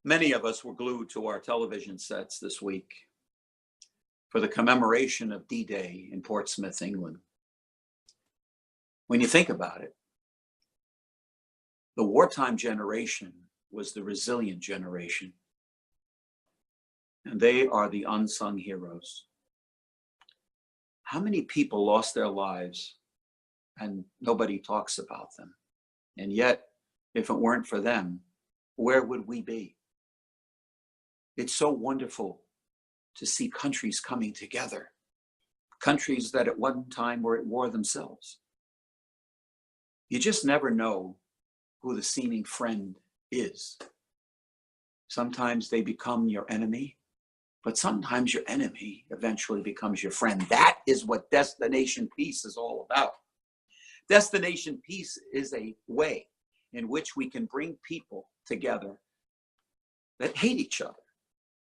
Many of us were glued to our television sets this week for the commemoration of D-Day in Portsmouth, England. When you think about it, the wartime generation was the resilient generation, and they are the unsung heroes. How many people lost their lives and nobody talks about them? And yet, if it weren't for them, where would we be? It's so wonderful to see countries coming together, countries that at one time were at war themselves. You just never know who the seeming friend is. Sometimes they become your enemy, but sometimes your enemy eventually becomes your friend. That is what Destination Peace is all about. Destination Peace is a way in which we can bring people together that hate each other,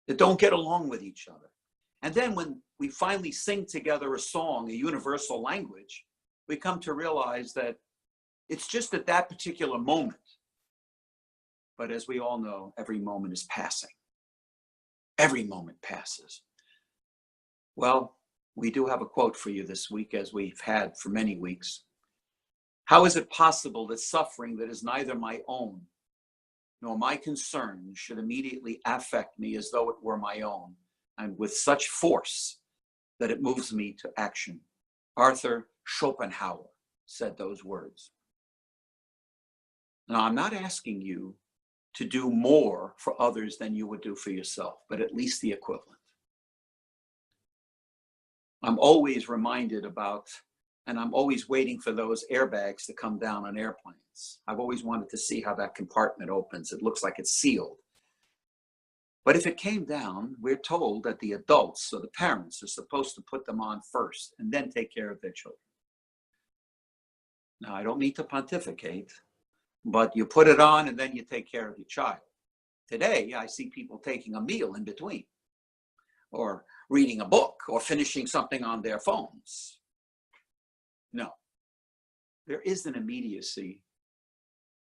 that don't get along with each other. And then when we finally sing together a song, a universal language, we come to realize that it's just at that particular moment. But as we all know, every moment is passing. Every moment passes. Well, we do have a quote for you this week, as we've had for many weeks. How is it possible that suffering that is neither my own nor my concern should immediately affect me as though it were my own, and with such force that it moves me to action? Arthur Schopenhauer said those words. Now, I'm not asking you to do more for others than you would do for yourself, but at least the equivalent. I'm always reminded about, and I'm always waiting for those airbags to come down on airplanes. I've always wanted to see how that compartment opens. It looks like it's sealed. But if it came down, we're told that the adults or the parents are supposed to put them on first and then take care of their children. Now, I don't mean to pontificate, but you put it on and then you take care of your child. Today, I see people taking a meal in between, or reading a book, or finishing something on their phones. No, there is an immediacy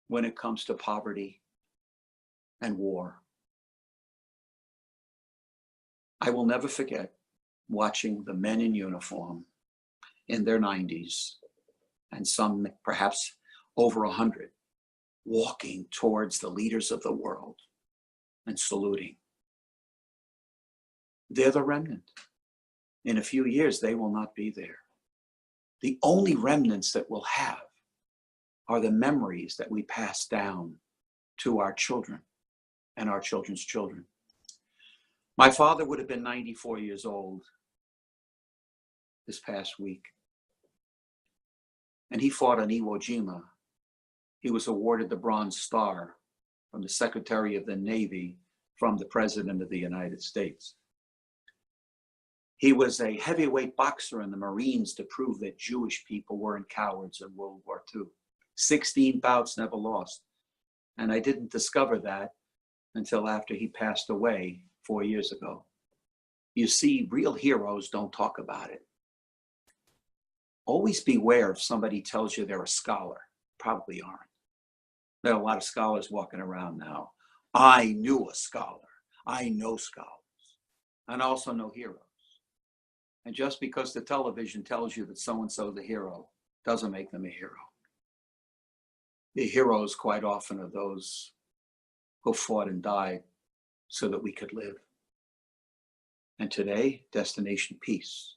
when it comes to poverty and war. I will never forget watching the men in uniform in their 90s, and some perhaps over 100, walking towards the leaders of the world and saluting. They're the remnant. In a few years, they will not be there. The only remnants that we'll have are the memories that we pass down to our children and our children's children. My father would have been 94 years old this past week, and he fought on Iwo Jima. He was awarded the Bronze Star from the Secretary of the Navy from the President of the United States. He was a heavyweight boxer in the Marines to prove that Jewish people weren't cowards in World War II. 16 bouts, never lost. And I didn't discover that until after he passed away 4 years ago. You see, real heroes don't talk about it. Always beware if somebody tells you they're a scholar. Probably aren't. There are a lot of scholars walking around now. I knew a scholar. I know scholars. And I also know heroes. And just because the television tells you that so-and-so is the hero doesn't make them a hero. The heroes quite often are those who fought and died so that we could live. And today, Destination Peace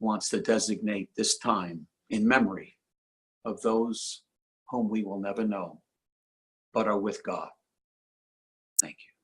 wants to designate this time in memory of those whom we will never know, but are with God. Thank you.